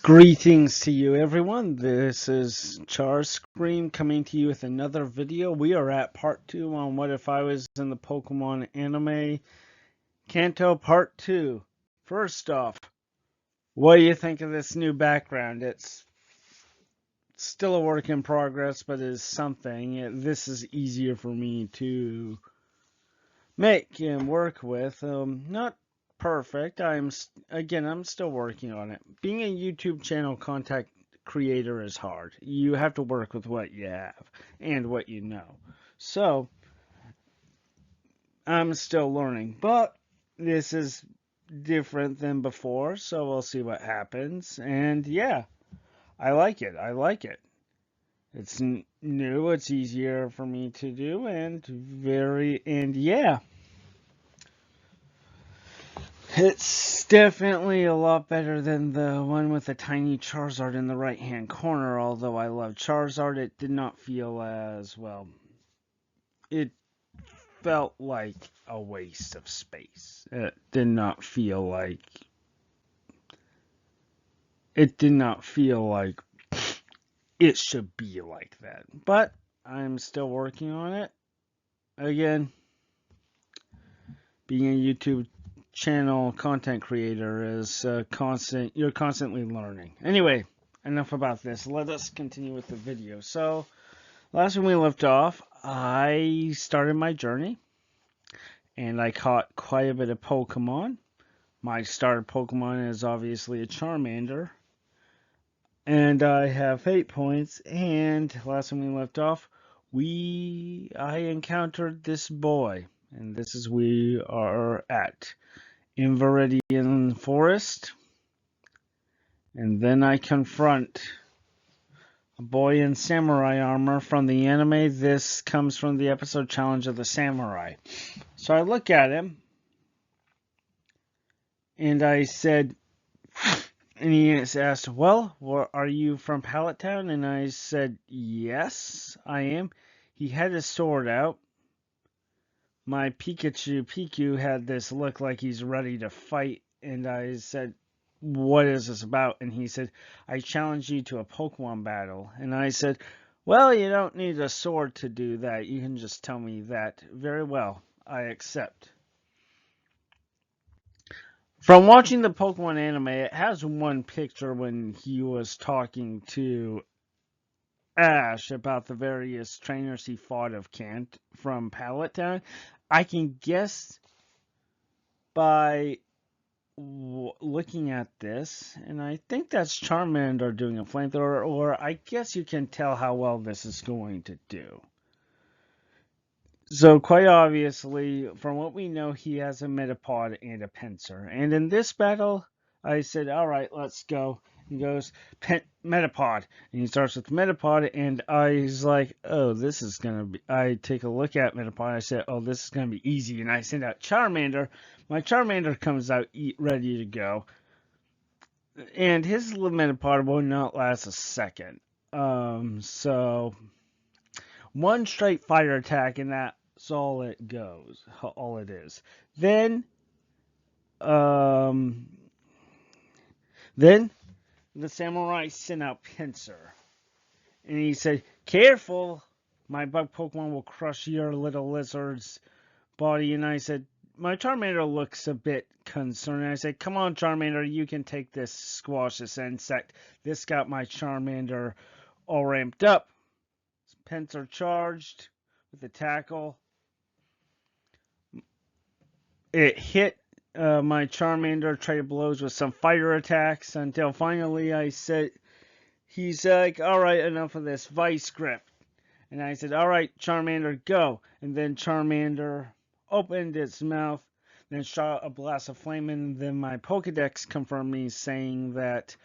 Greetings to you, everyone. This is Char Scream coming to you with another video. We are at part 2 on What If I Was in the Pokemon anime Kanto part 2. First off, what do you think of this new background? It's still a work in progress, but it is something. This is easier for me to make and work with. Not perfect. I'm still working on it. Being a YouTube channel content creator is hard. You have to work with what you have and what you know. So I'm still learning, but this is different than before. So we'll see what happens. And yeah, I like it. I like it. It's new. It's easier for me to do, and yeah. It's definitely a lot better than the one with the tiny Charizard in the right hand corner, although I love Charizard, it did not feel as well. It felt like a waste of space. It did not feel like it should be like that. But I'm still working on it. Again, being a YouTube channel content creator is you're constantly learning. Anyway, enough about this. Let us continue with the video. So, last when we left off, I started my journey and I caught quite a bit of Pokemon. My starter Pokemon is obviously a Charmander. And I have 8 points. And last when we left off, I encountered this boy. And this is we are at Viridian Forest, and then I confront a boy in samurai armor from the anime. This comes from the episode Challenge of the Samurai. So I look at him, and I said, and he asked, well, are you from Pallet Town? And I said, yes, I am. He had his sword out. My Pikachu had this look like he's ready to fight, and I said, what is this about? And he said, I challenge you to a Pokemon battle. And I said, well, you don't need a sword to do that. You can just tell me that. Very well, I accept. From watching the Pokemon anime, it has one picture when he was talking to Ash about the various trainers he fought of Kent from Pallet Town. I can guess by looking at this, and I think that's Charmander doing a flamethrower, or I guess you can tell how well this is going to do. So quite obviously, from what we know, he has a Metapod and a Pinsir. And in this battle, I said, all right, let's go. He goes, Metapod. And he starts with Metapod, and I was like, oh, this is going to be... I take a look at Metapod, I said, oh, this is going to be easy. And I send out Charmander. My Charmander comes out ready to go. And his Metapod will not last a second. So one straight fire attack, and that's all it goes. All it is. Um, then the samurai sent out Pinsir, and he said, "Careful, my bug Pokemon will crush your little lizard's body." And I said, "My Charmander looks a bit concerned." I said, "Come on, Charmander, you can take this, squash this insect." This got my Charmander all ramped up. Pinsir charged with the tackle. It hit my Charmander, traded blows with some fire attacks until finally I said, he's like, all right, enough of this, Vice Grip. And I said, all right, Charmander, go. And then Charmander opened its mouth, then shot a blast of flame, and then my Pokedex confirmed me saying that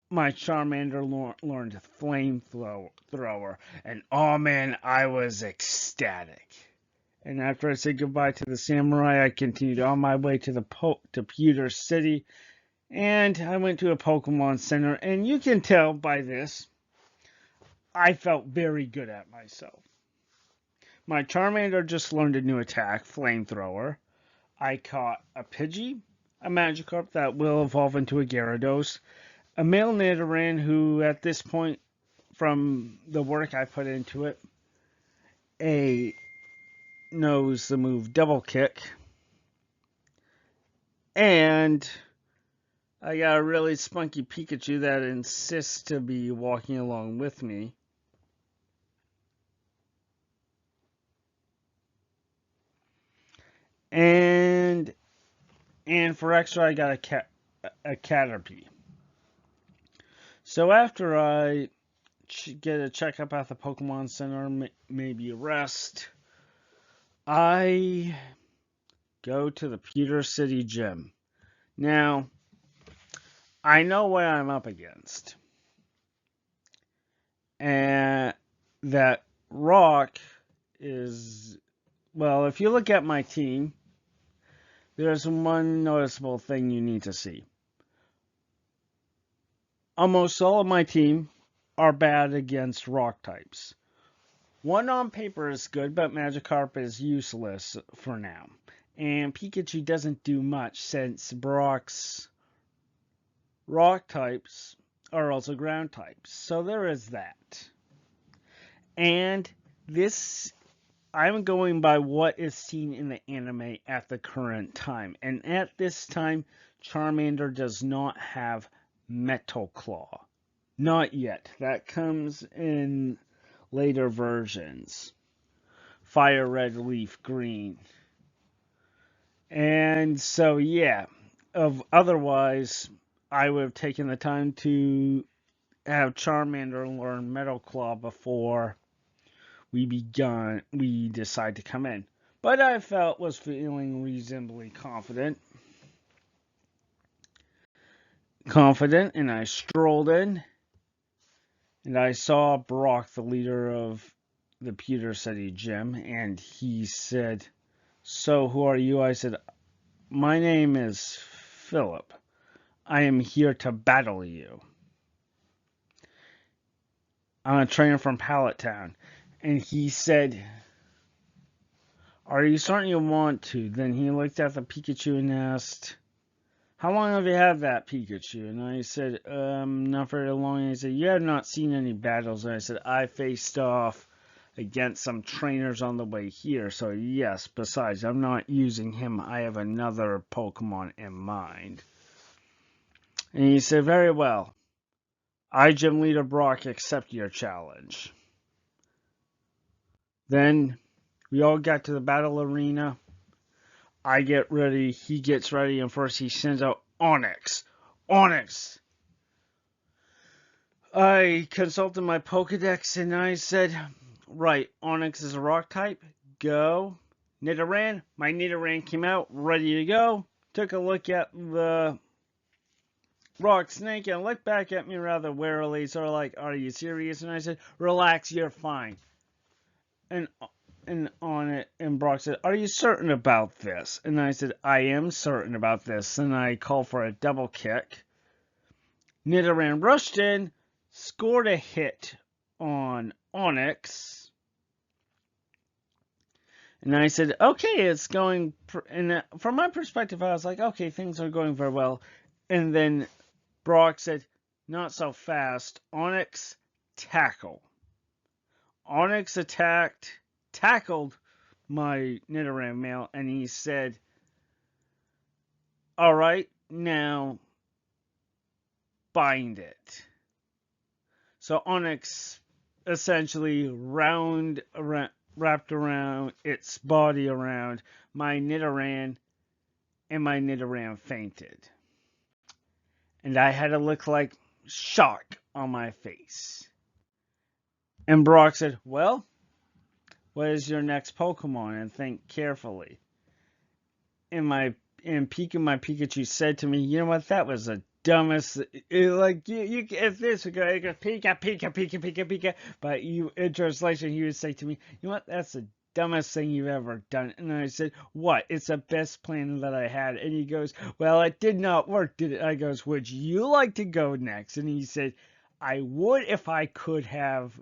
my Charmander learned Flamethrower. And oh man, I was ecstatic. And after I said goodbye to the samurai, I continued on my way to to Pewter City. And I went to a Pokemon Center. And you can tell by this, I felt very good at myself. My Charmander just learned a new attack, Flamethrower. I caught a Pidgey, a Magikarp that will evolve into a Gyarados, A male Nidoran who, at this point, from the work I put into it, knows the move Double Kick, and I got a really spunky Pikachu that insists to be walking along with me. And for extra, I got a Caterpie. So after I get a checkup at the Pokemon Center, maybe a rest, I go to the Pewter City Gym. Now, I know what I'm up against. And that Rock is, well, if you look at my team, there's one noticeable thing you need to see. Almost all of my team are bad against rock types. One on paper is good, but Magikarp is useless for now. And Pikachu doesn't do much since Brock's rock types are also ground types. So there is that. And this, I'm going by what is seen in the anime at the current time. And at this time, Charmander does not have Metal Claw. Not yet. That comes in later versions. Fire Red, Leaf Green. And so, yeah. Otherwise, I would have taken the time to have Charmander learn Metal Claw before we decide to come in. But I was feeling reasonably confident, and I strolled in, and I saw Brock, the leader of the Pewter City Gym, and he said, "So, who are you?" I said, "My name is Philip. I am here to battle you. I'm a trainer from Pallet Town." And he said, "Are you certain you want to?" Then he looked at the Pikachu and asked, "How long have you had that Pikachu?" And I said, not very long. And he said, "You have not seen any battles." And I said, "I faced off against some trainers on the way here. So yes, besides, I'm not using him. I have another Pokemon in mind." And he said, "Very well. I, Gym Leader Brock, accept your challenge." Then we all got to the battle arena. I get ready, he gets ready, and first he sends out Onix. Onix! I consulted my Pokedex and I said, right, Onix is a rock type. Go. Nidoran. My Nidoran came out, ready to go. Took a look at the rock snake and looked back at me rather warily, sort of like, "Are you serious?" And I said, "Relax, you're fine." And on it, and Brock said, "Are you certain about this?" And I said, "I am certain about this." And I called for a double kick. Nidoran rushed in, scored a hit on Onix. And I said, "Okay, it's going," and from my perspective, I was like, "Okay, things are going very well." And then Brock said, "Not so fast. Onix, tackle." Onix tackled my Nidoran male, and he said, "All right, now bind it." So Onix essentially wrapped around its body around my Nidoran, and my Nidoran fainted. And I had to look like shock on my face. And Brock said, "Well, what is your next Pokemon?" And think carefully. And my Pikachu said to me, "You know what? That was the dumbest. Like you if this would go Pika Pika Pika Pika Pika." But in translation, he would say to me, "You know what? That's the dumbest thing you've ever done." And I said, "What? It's the best plan that I had." And he goes, "Well, it did not work, did it?" I goes, "Would you like to go next?" And he said, "I would if I could have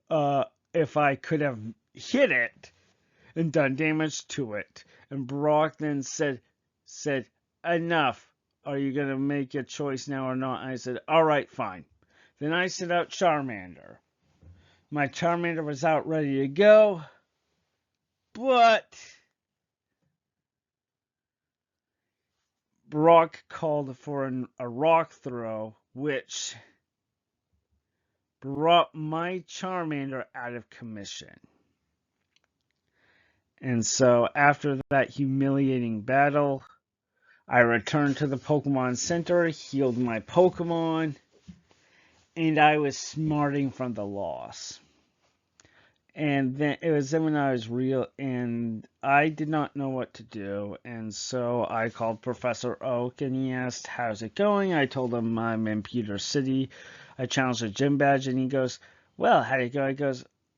uh hit it and done damage to it." And Brock then said, "Enough. are you going to make a choice now or not? I said, all right, fine. Then I sent out Charmander. My Charmander was out ready to go, but Brock called for a rock throw, which brought my Charmander out of commission. And so after that humiliating battle, I returned to the Pokemon Center, healed my Pokemon, and I was smarting from the loss. And then it was then when I was real, and I did not know what to do. And so I called Professor Oak, and he asked, "How's it going?" I told him I'm in Pewter City. I challenged a gym badge, and he goes, "Well, how'd it go?"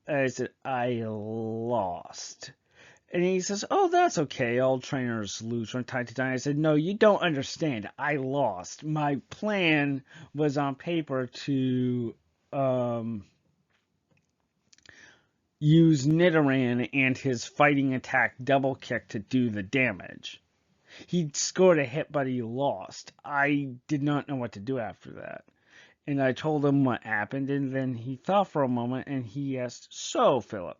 I said, "I lost." And he says, "Oh, that's okay. All trainers lose from time to time." I said, "No, you don't understand. I lost. My plan was on paper to use Nidoran and his fighting attack double kick to do the damage. He scored a hit, but he lost. I did not know what to do after that." And I told him what happened, and then he thought for a moment, and he asked, "So, Philip,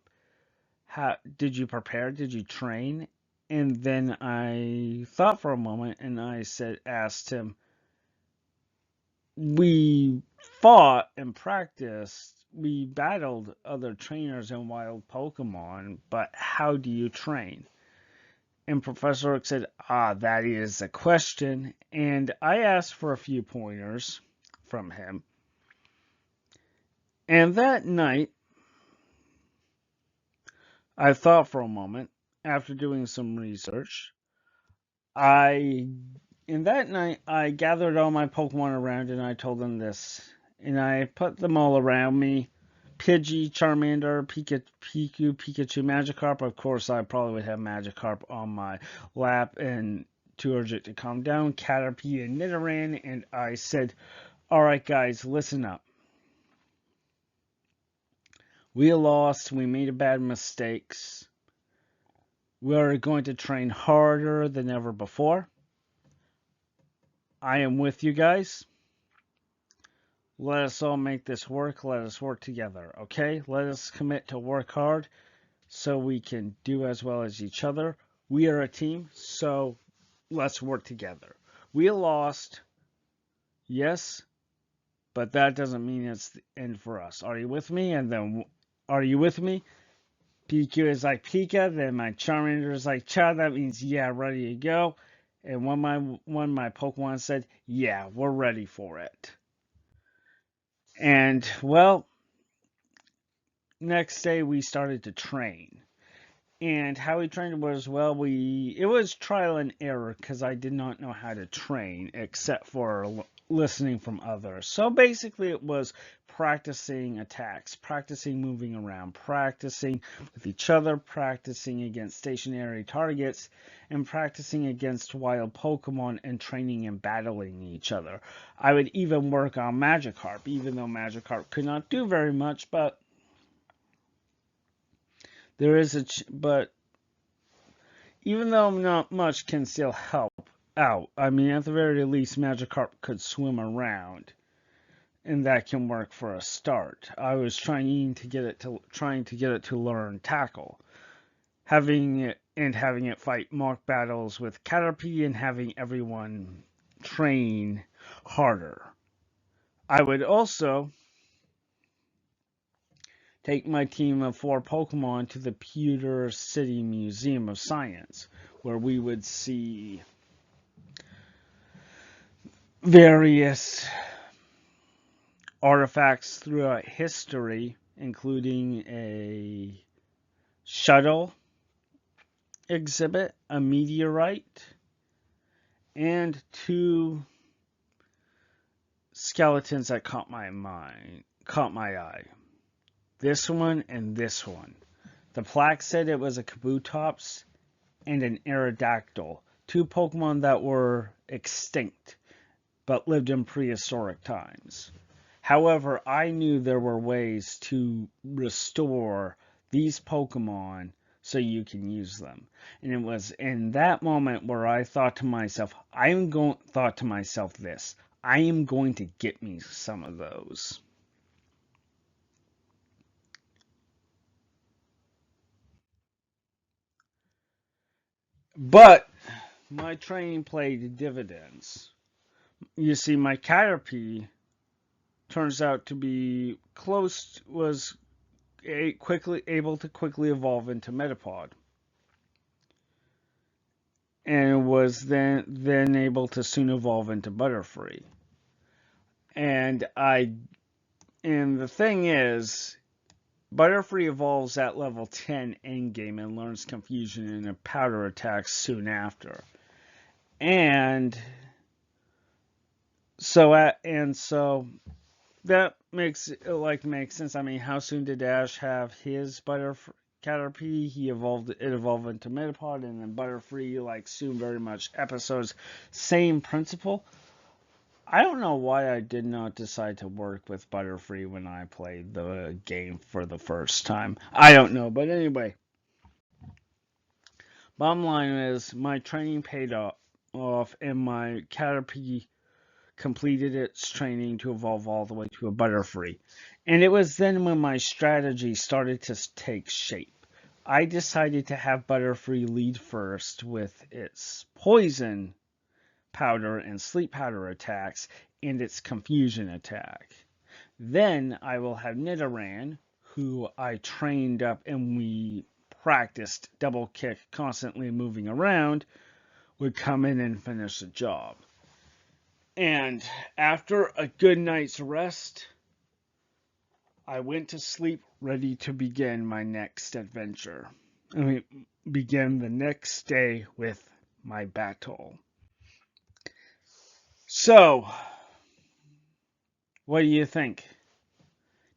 how did you prepare? Did you train?" And then I thought for a moment, and asked him, "We fought and practiced. We battled other trainers and wild Pokemon, but how do you train?" And Professor Oak said, that is a question. And I asked for a few pointers from him. And that night, I thought for a moment, after doing some research. I In that night, I gathered all my Pokemon around and I told them this. And I put them all around me. Pidgey, Charmander, Pikachu, Magikarp. Of course, I probably would have Magikarp on my lap and too urgent to calm down. Caterpie and Nidoran. And I said, all right, guys, listen up. We lost. We made bad mistakes. We're going to train harder than ever before. I am with you guys. Let us all make this work. Let us work together, okay? Let us commit to work hard so we can do as well as each other. We are a team, so let's work together. We lost, yes, but that doesn't mean it's the end for us. Are you with me? And then, are you with me? PQ is like Pika, then my Charmander is like Cha. That means, yeah, ready to go. And when my Pokemon said, yeah, we're ready for it. And, well, next day we started to train. And how we trained was, well, it was trial and error because I did not know how to train except for listening from others. So basically it was practicing attacks, practicing moving around, practicing with each other, practicing against stationary targets, and practicing against wild Pokemon and training and battling each other. I would even work on Magikarp, even though Magikarp could not do very much, but there is but even though not much can still help out. I mean, at the very least, Magikarp could swim around, and that can work for a start. I was trying to get it to learn Tackle, having it fight mock battles with Caterpie, and having everyone train harder. I would also take my team of 4 Pokemon to the Pewter City Museum of Science, where we would see various artifacts throughout history, including a shuttle exhibit, a meteorite, and 2 skeletons that caught my eye. This one and this one. The plaque said it was a Kabutops and an Aerodactyl, 2 Pokemon that were extinct but lived in prehistoric times. However, I knew there were ways to restore these Pokemon so you can use them. And it was in that moment where I thought to myself, I am going to get me some of those. But my training paid dividends. You see, my Caterpie turns out to be was quickly able to quickly evolve into Metapod, and was then able to soon evolve into Butterfree. And the thing is, Butterfree evolves at level 10 endgame and learns Confusion and a Powder Attack soon after. And so that makes sense. I mean, how soon did Ash have his Caterpie? It evolved into Metapod, and then Butterfree soon very much episodes. Same principle. I don't know why I did not decide to work with Butterfree when I played the game for the first time. I don't know, but anyway, bottom line is my training paid off, and my Caterpie completed its training to evolve all the way to a Butterfree. And it was then when my strategy started to take shape. I decided to have Butterfree lead first with its poison powder and sleep powder attacks and its confusion attack. Then I will have Nidoran, who I trained up and we practiced double kick, constantly moving around, would come in and finish the job. And after a good night's rest, I went to sleep ready to begin my next adventure. Begin the next day with my battle. So, what do you think?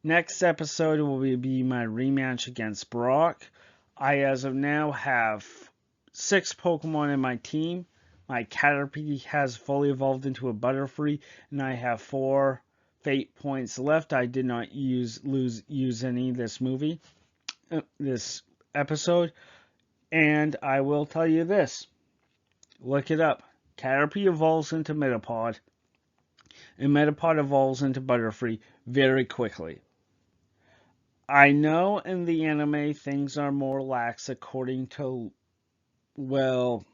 Next episode will be my rematch against Brock. I, as of now, have 6 Pokemon in my team. My Caterpie has fully evolved into a Butterfree, and I have 4 fate points left. I did not use any this episode. And I will tell you this. Look it up. Caterpie evolves into Metapod, and Metapod evolves into Butterfree very quickly. I know in the anime things are more lax according to, well,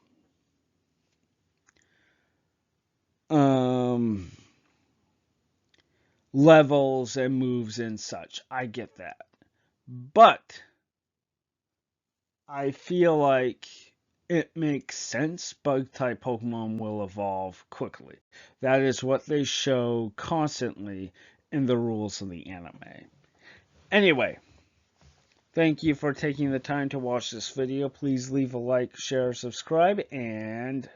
levels and moves and such. I get that. But I feel like it makes sense. Bug type Pokemon will evolve quickly. That is what they show constantly in the rules of the anime. Anyway, thank you for taking the time to watch this video. Please leave a like, share, subscribe, and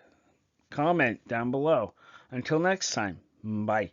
comment down below. Until next time, bye.